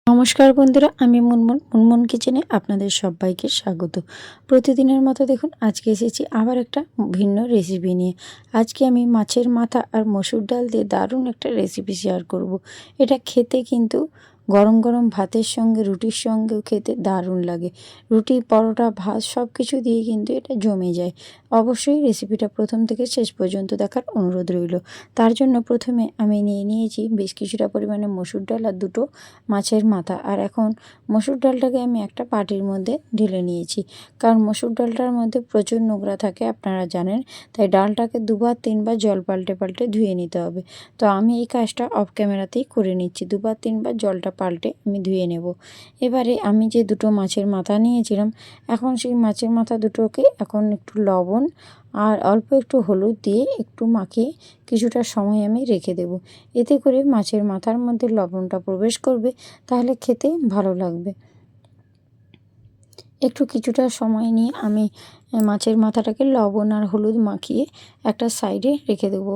নমস্কার বন্ধুরা, আমি মুনমুন কিচেনে আপনাদের সবাইকে স্বাগত। প্রতিদিনের মতো দেখুন আজকে এসেছি আবার একটা ভিন্ন রেসিপি নিয়ে। আজকে আমি মাছের মাথা আর মসুর ডাল দিয়ে দারুণ একটা রেসিপি শেয়ার করব। এটা খেতে কিন্তু গরম গরম ভাতের সঙ্গে রুটির সঙ্গেও খেতে দারুণ লাগে। রুটি, পরোটা, ভাত সব কিছু দিয়ে কিন্তু এটা জমে যায়। অবশ্যই রেসিপিটা প্রথম থেকে শেষ পর্যন্ত দেখার অনুরোধ রইল। তার জন্য প্রথমে আমি নিয়েছি বেশ কিছুটা পরিমাণে মসুর ডাল আর দুটো মাছের মাথা। আর এখন মসুর ডালটাকে আমি একটা বাটির মধ্যে ঢেলে নিয়েছি, কারণ মসুর ডালটার মধ্যে প্রচুর নোংরা থাকে আপনারা জানেন। তাই ডালটাকে দুবার তিনবার জল পাল্টে পাল্টে ধুয়ে নিতে হবে। তো আমি এই কাজটা অফ ক্যামেরাতেই করে নিচ্ছি, দুবার তিনবার জলটা পাল্টে আমি ধুয়ে নেব। এবারে আমি যে দুটো মাছের মাথা নিয়েছিলাম, এখন সেই মাছের মাথা দুটোকে এখন একটু লবণ আর অল্প একটু হলুদ দিয়ে একটু মাখিয়ে কিছুটা সময় আমি রেখে দেব। এতে করে মাছের মাথার মধ্যে লবণটা প্রবেশ করবে, তাহলে খেতে ভালো লাগবে। কিছুটা সময় নিয়ে আমি মাছের মাথাটাকে লবণ আর হলুদ মাখিয়ে একটা সাইডে রেখে দেবো।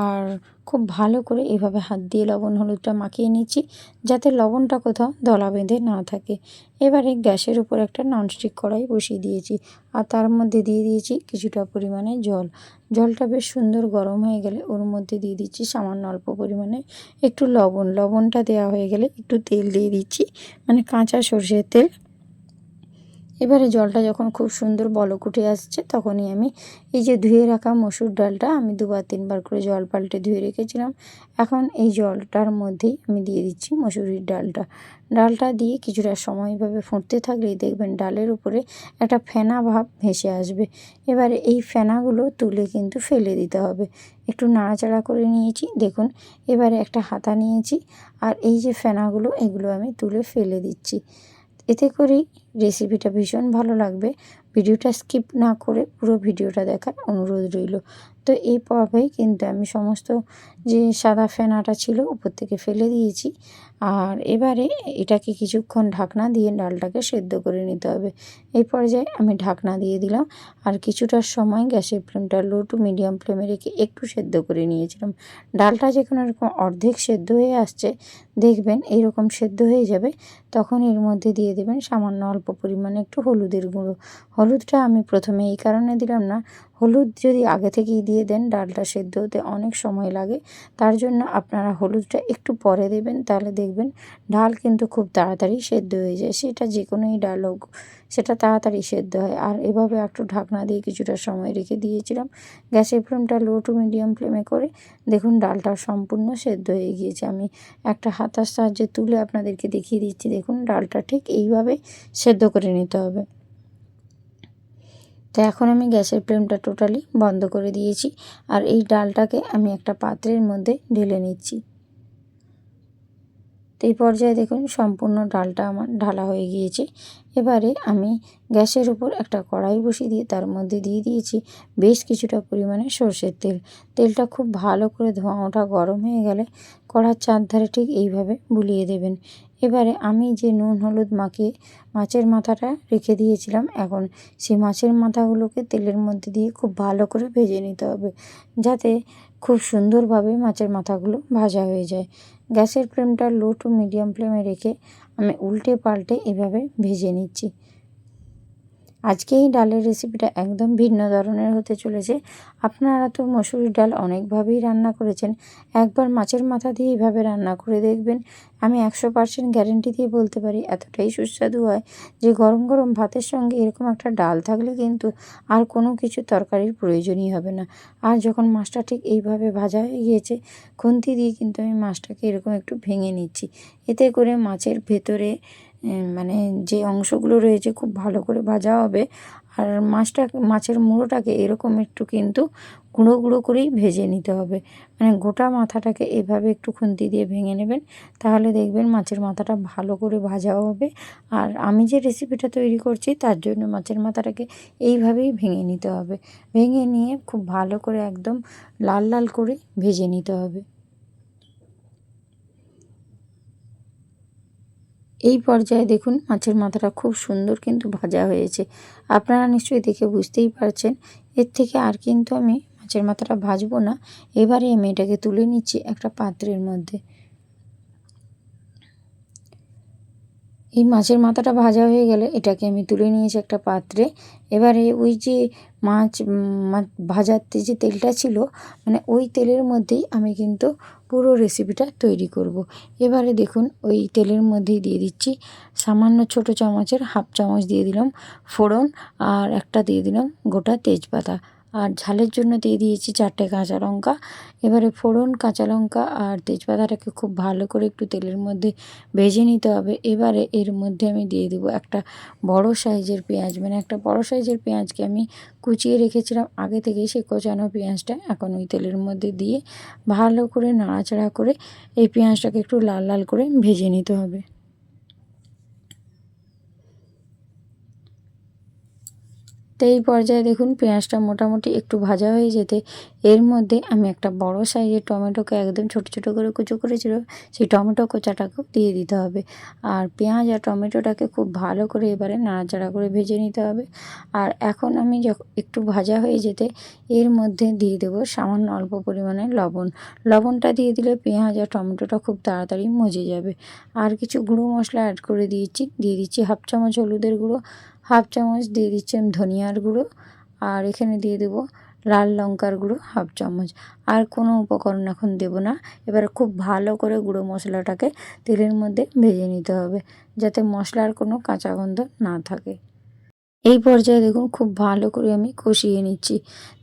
আর খুব ভালো করে এভাবে হাত দিয়ে লবণ হলুদটা মাখিয়ে নিচ্ছি, যাতে লবণটা কোথাও দলা বেঁধে না থাকে। এবারে গ্যাসের উপর একটা ননস্টিক কড়াই বসিয়ে দিয়েছি, আর তার মধ্যে দিয়ে দিয়েছি কিছুটা পরিমাণে জল। জলটা বেশ সুন্দর গরম হয়ে গেলে ওর মধ্যে দিয়ে দিচ্ছি সামান্য অল্প পরিমাণে একটু লবণটা দেওয়া হয়ে গেলে একটু তেল দিয়ে দিচ্ছি, মানে কাঁচা সর্ষের তেল। এবারে জলটা যখন খুব সুন্দর বলক উঠে আসছে, তখনই আমি এই যে ধুয়ে রাখা মসুর ডালটা আমি দুবার তিনবার করে জল পাল্টে ধুয়ে রেখেছিলাম, এখন এই জলটার মধ্যেই আমি দিয়ে দিচ্ছি মসুরির ডালটা দিয়ে কিছুটা সময়ভাবে ফুটতে থাকলেই দেখবেন ডালের উপরে একটা ফেনা ভাব ভেসে আসবে। এবারে এই ফেনাগুলো তুলে কিন্তু ফেলে দিতে হবে। একটু নাড়াচাড়া করে নিয়েছি দেখুন। এবারে একটা হাতা নিয়েছি, আর এই যে ফেনাগুলো এগুলো আমি তুলে ফেলে দিচ্ছি। এতে করেই রেসিপিটা ভীষণ ভালো লাগবে। ভিডিওটা স্কিপ না করে পুরো ভিডিওটা দেখার অনুরোধ রইল। তো এই পর্বেই কিন্তু আমি সমস্ত যে সাদা ফেনাটা ছিল উপর থেকে ফেলে দিয়েছি। আর এবারে এটাকে কিছুক্ষণ ঢাকনা দিয়ে ডালটাকে সেদ্ধ করে নিতে হবে। এই পর্যায়ে আমি ঢাকনা দিয়ে দিলাম, আর কিছুটা সময় গ্যাসের ফ্লেমটা লো টু মিডিয়াম ফ্লেমে রেখে একটু সেদ্ধ করে নিয়েছিলাম। ডালটা যখন এরকম অর্ধেক সেদ্ধ হয়ে আসছে, দেখবেন এইরকম সেদ্ধ হয়ে যাবে, তখন এর মধ্যে দিয়ে দেবেন সামান্য অল্প পরিমাণে একটু হলুদের গুঁড়ো। হলুদটা আমি প্রথমে এই কারণে দিলাম না, হলুদ যদি আগে থেকেই দিয়ে দেন ডালটা সেদ্ধ হতে অনেক সময় লাগে। তার জন্য আপনারা হলুদটা একটু পরে দেবেন, তাহলে দেখবেন ডাল কিন্তু খুব তাড়াতাড়ি সেদ্ধ হয়ে যায়। সেটা যে কোনোই ডাল হোক, সেটা তাড়াতাড়ি সেদ্ধ হয়। আর এভাবে একটু ঢাকনা দিয়ে কিছুটা সময় রেখে দিয়েছিলাম। গ্যাসের ফ্লেমটা লো টু মিডিয়াম ফ্লেমে করে দেখুন ডালটা সম্পূর্ণ সেদ্ধ হয়ে গিয়েছে। আমি একটা হাতার সাহায্যে তুলে আপনাদেরকে দেখিয়ে দিচ্ছি। দেখুন ডালটা ঠিক এইভাবে সেদ্ধ করে নিতে হবে। তো এখন আমি গ্যাসের ফ্লেমটা টোটালি বন্ধ করে দিয়েছি, আর এই ডালটাকে আমি একটা পাত্রের মধ্যে ঢেলে নিচ্ছি। তো এই পর্যায়ে দেখুন সম্পূর্ণ ডালটা আমার ঢালা হয়ে গিয়েছে। এবারে আমি গ্যাসের উপর একটা কড়াই বসিয়ে দিয়ে তার মধ্যে দিয়ে দিয়েছি বেশ কিছুটা পরিমাণে সর্ষের তেল। তেলটা খুব ভালো করে ধোঁয়া ওঠা গরম হয়ে গেলে কড়ার চারধারে ঠিক এইভাবে বুলিয়ে দেবেন। এবারে আমি যে নুন হলুদ মাখিয়ে মাছের মাথাটা রেখে দিয়েছিলাম, এখন সেই মাছের মাথাগুলোকে তেলের মধ্যে দিয়ে খুব ভালো করে ভেজে নিতে হবে, যাতে খুব সুন্দরভাবে মাছের মাথাগুলো ভাজা হয়ে যায়। গ্যাসের ফ্লেমটা লো টু মিডিয়াম ফ্লেমে রেখে আমি উল্টে পাল্টে এভাবে ভেজে নিচ্ছি। আজকে এই ডালের রেসিপিটা একদম ভিন্ন ধরনের হতে চলেছে। আপনারা তো মসুরির ডাল অনেকভাবেই রান্না করেছেন, একবার মাছের মাথা দিয়ে এইভাবে রান্না করে দেখবেন। আমি 100% গ্যারেন্টি দিয়ে বলতে পারি এতটাই সুস্বাদু হয় যে গরম গরম ভাতের সঙ্গে এরকম একটা ডাল থাকলে কিন্তু আর কোনো কিছু তরকারির প্রয়োজনই হবে না। আর যখন মাছটা ঠিক এইভাবে ভাজা হয়ে গিয়েছে, খুন্তি দিয়ে কিন্তু আমি মাছটাকে এরকম একটু ভেঙে নিচ্ছি। এতে করে মাছের ভেতরে মানে যে অংশগুলো রয়েছে খুব ভালো করে ভাজা হবে। আর মাছের মুড়োটাকে এরকম একটু কিন্তু গুঁড়ো গুঁড়ো করেই ভেজে নিতে হবে। মানে গোটা মাথাটাকে এভাবে একটু খুন্তি দিয়ে ভেঙে নেবেন, তাহলে দেখবেন মাছের মাথাটা ভালো করে ভাজাও হবে। আর আমি যে রেসিপিটা তৈরি করছি তার জন্য মাছের মাথাটাকে এইভাবেই ভেঙে নিতে হবে। ভেঙে নিয়ে খুব ভালো করে একদম লাল লাল করে ভেজে নিতে হবে। এই পর্যায়ে দেখুন মাছের মাথাটা খুব সুন্দর কিন্তু ভাজা হয়েছে। আপনারা নিশ্চয়ই দেখে বুঝতেই পারছেন। এর থেকে আর কিন্তু আমি মাছের মাথাটা ভাজবো না। এবারে আমি এটাকে তুলে নিচ্ছি একটা পাত্রের মধ্যে। এই মাছের মাথাটা ভাজা হয়ে গেলে এটাকে আমি তুলে নিয়েছি একটা পাত্রে। এবারে ওই যে ভাজাতে যে তেলটা ছিল, মানে ওই তেলের মধ্যেই আমি কিন্তু পুরো রেসিপিটা তৈরি করব। এবারে দেখুন ওই তেলের মধ্যেই দিয়ে দিচ্ছি সামান্য ছোট চামচের হাফ চামচ দিয়ে দিলাম ফোড়ন, আর একটা দিয়ে দিলাম গোটা তেজপাতা, আর ঝালের জন্য দিয়ে দিয়েছি 4টে কাঁচা লঙ্কা। এবারে ফোড়ন, কাঁচা লঙ্কা আর তেজপাতাটাকে খুব ভালো করে একটু তেলের মধ্যে ভেজে নিতে হবে। এবারে এর মধ্যে আমি দিয়ে দেবো একটা বড় সাইজের পেঁয়াজ, মানে একটা বড় সাইজের পেঁয়াজকে আমি কুচিয়ে রেখেছিলাম আগে থেকেই। সেই কোচানো পেঁয়াজটা এখন ওই তেলের মধ্যে দিয়ে ভালো করে নাড়াচাড়া করে এই পেঁয়াজটাকে একটু লাল লাল করে ভেজে নিতে হবে। তো এই পর্যায়ে দেখুন পেঁয়াজটা মোটামুটি একটু ভাজা হয়ে যেতে এর মধ্যে আমি একটা বড় সাইজের টমেটোকে একদম ছোট ছোট করে কুচো করেছিল, সেই টমেটো কোচাটাকেও দিয়ে দিতে হবে। আর পেঁয়াজ আর টমেটোটাকে খুব ভালো করে এবারে নাড়াচাড়া করে ভেজে নিতে হবে। আর এখন আমি যখন একটু ভাজা হয়ে যেতে এর মধ্যে দিয়ে দেবো সামান্য অল্প পরিমাণে লবণ। লবণটা দিয়ে দিলে পেঁয়াজ আর টমেটোটা খুব তাড়াতাড়ি মজে যাবে। আর কিছু গুঁড়ো মশলা অ্যাড করে দিয়ে দিচ্ছি হাফ চামচ হলুদের গুঁড়ো, হাফ চামচ দিয়ে দিচ্ছি আমি ধনিয়ার গুঁড়ো, আর এখানে দিয়ে দেবো লাল লঙ্কার গুঁড়ো হাফ চামচ। আর কোনো উপকরণ এখন দেব না। এবার খুব ভালো করে গুঁড়ো মশলাটাকে তেলের মধ্যে ভেজে নিতে হবে, যাতে মশলার কোনো কাঁচা গন্ধ না থাকে। এই পর্যায়ে দেখুন খুব ভালো করে আমি কষিয়ে নিচ্ছি।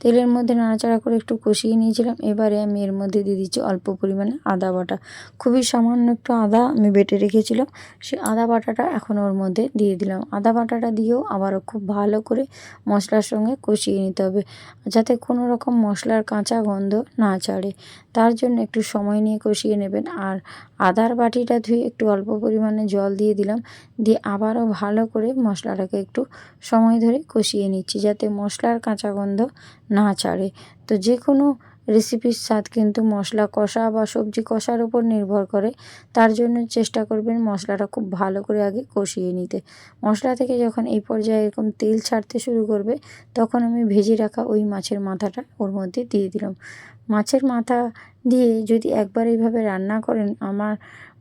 তেলের মধ্যে নাড়াচাড়া করে একটু কষিয়ে নিয়েছিলাম। এবারে আমি এর মধ্যে দিয়ে দিচ্ছি অল্প পরিমাণে আদা বাটা। খুবই সামান্য একটু আদা আমি বেটে রেখেছিলাম, সেই আদা বাটাটা এখন ওর মধ্যে দিয়ে দিলাম। আদা বাটাটা দিয়েও আবারও খুব ভালো করে মশলার সঙ্গে কষিয়ে নিতে হবে, যাতে কোনো রকম মশলার কাঁচা গন্ধ না ছাড়ে। তার জন্য একটু সময় নিয়ে কষিয়ে নেবেন। আর আদার বাটিটা ধুয়ে একটু অল্প পরিমাণে জল দিয়ে দিলাম, দিয়ে আবারও ভালো করে মশলাটাকে একটু সময় ধরে কষিয়ে নিচ্ছি, যাতে মশলার কাঁচা গন্ধ না ছাড়ে। তো যে কোনো রেসিপির স্বাদ কিন্তু মশলা কষা বা সবজি কষার উপর নির্ভর করে। তার জন্য চেষ্টা করবেন মশলাটা খুব ভালো করে আগে কষিয়ে নিতে। মশলা থেকে যখন এই পর্যায়ে এরকম তেল ছাড়তে শুরু করবে, তখন আমি ভেজে রাখা ওই মাছের মাথাটা ওর মধ্যে দিয়ে দিলাম। মাছের মাথা দিয়ে যদি একবার এইভাবে রান্না করেন, আমার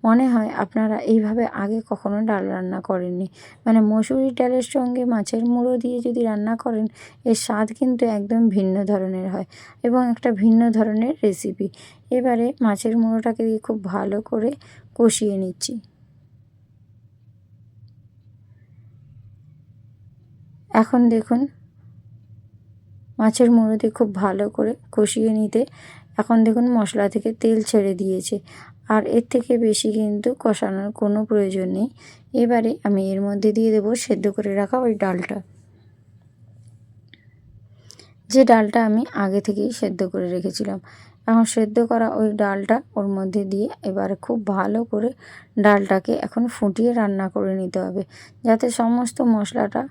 মনে হয় আপনারা এইভাবে আগে কখনো ডাল রান্না করেননি। মানে মসুরির ডালের সঙ্গে মাছের মুড়ো দিয়ে যদি রান্না করেন, এর স্বাদ কিন্তু একদম ভিন্ন ধরনের হয় এবং একটা ভিন্ন ধরনের রেসিপি। এবারে মাছের মুড়োটাকে দিয়ে খুব ভালো করে কষিয়ে নিচ্ছি। এখন দেখুন মাছের মুড়ো দিয়ে খুব ভালো করে কষিয়ে নিতে এখন দেখুন মশলা থেকে তেল ছেড়ে দিয়েছে, আর এর থেকে বেশি কিন্তু কষানোর কোনো প্রয়োজন নেই। এবারে আমি এর মধ্যে দিয়ে দেবো সেদ্ধ করে রাখা ওই ডালটা, যে ডালটা আমি আগে থেকেই সেদ্ধ করে রেখেছিলাম। এখন সেদ্ধ করা ওই ডালটা ওর মধ্যে দিয়ে এবারে খুব ভালো করে ডালটাকে এখন ফুটিয়ে রান্না করে নিতে হবে, যাতে সমস্ত মশলাটা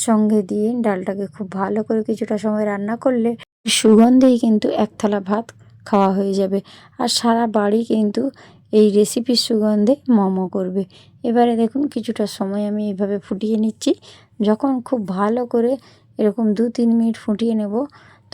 সঙ্গে দিয়ে ডালটাকে খুব ভালো করে কিছুটা সময় রান্না করলে সুগন্ধেই কিন্তু এক থালা ভাত খাওয়া হয়ে যাবে। আর সারা বাড়ি কিন্তু এই রেসিপির সুগন্ধে মমো করবে। এবারে দেখুন কিছুটা সময় আমি এইভাবে ফুটিয়ে নিচ্ছি। যখন খুব ভালো করে এরকম 2-3 মিনিট ফুটিয়ে নেব,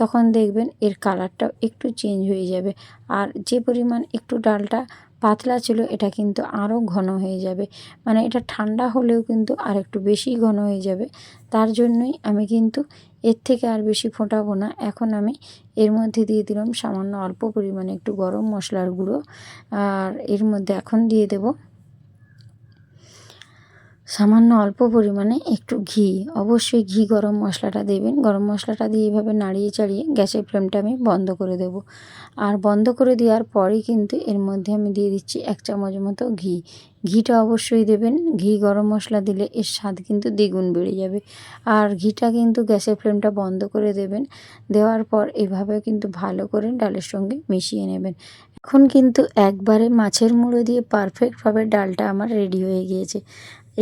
তখন দেখবেন এর কালারটাও একটু চেঞ্জ হয়ে যাবে। আর যে পরিমাণ একটু ডালটা পাতলা ছিল, এটা কিন্তু আরও ঘন হয়ে যাবে। মানে এটা ঠান্ডা হলেও কিন্তু আর একটু বেশি ঘন হয়ে যাবে। তার জন্যই আমি কিন্তু এর থেকে আর বেশি ফোটাবো না। এখন আমি এর মধ্যে দিয়ে দিলাম সামান্য অল্প পরিমাণে একটু গরম মশলার গুঁড়ো, আর এর মধ্যে এখন দিয়ে দেব সামান্য অল্প পরিমাণে একটু ঘি। অবশ্যই ঘি গরম মশলাটা দেবেন। গরম মশলাটা দিয়ে এভাবে নাড়িয়ে চাড়িয়ে গ্যাসের ফ্লেমটা আমি বন্ধ করে দেব। আর বন্ধ করে দেওয়ার পরেই কিন্তু এর মধ্যে আমি দিয়ে দিচ্ছি 1 চামচ মতো ঘি। ঘিটা অবশ্যই দেবেন। ঘি গরম মশলা দিলে এর স্বাদ কিন্তু দ্বিগুণ বেড়ে যাবে। আর ঘিটা কিন্তু গ্যাসের ফ্লেমটা বন্ধ করে দেবেন। দেওয়ার পর এভাবে কিন্তু ভালো করে ডালের সঙ্গে মিশিয়ে নেবেন। এখন কিন্তু একবারে মাছের মুড়ো দিয়ে পারফেক্টভাবে ডালটা আমার রেডি হয়ে গিয়েছে।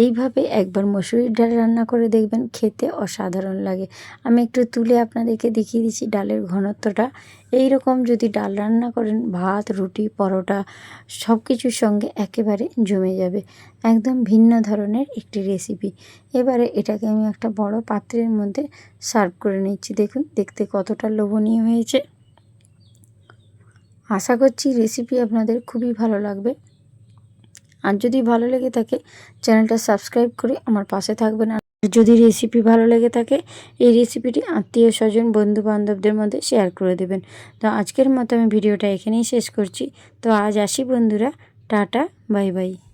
এইভাবে একবার মসুরির ডাল রান্না করে দেখবেন, খেতে অসাধারণ লাগে। আমি একটু তুলে আপনাদেরকে দেখিয়ে দিচ্ছি ডালের ঘনত্বটা। এই রকম যদি ডাল রান্না করেন, ভাত, রুটি, পরোটা সব কিছুর সঙ্গে একেবারে জমে যাবে। একদম ভিন্ন ধরনের একটি রেসিপি। এবারে এটাকে আমি একটা বড় পাত্রের মধ্যে সার্ভ করে নিচ্ছি। দেখুন দেখতে কতটা লোভনীয় হয়েছে। আশা করছি রেসিপি আপনাদের খুবই ভালো লাগবে। আর যদি ভালো লেগে থাকে চ্যানেলটা সাবস্ক্রাইব করে আমার পাশে থাকবেন। আর যদি রেসিপি ভালো লেগে থাকে এই রেসিপিটি আত্মীয় স্বজন বন্ধু বান্ধবদের মধ্যে শেয়ার করে দেবেন। তো আজকের মতো আমি ভিডিওটা এখানেই শেষ করছি। তো আজ আসি বন্ধুরা, টাটা, বাই বাই।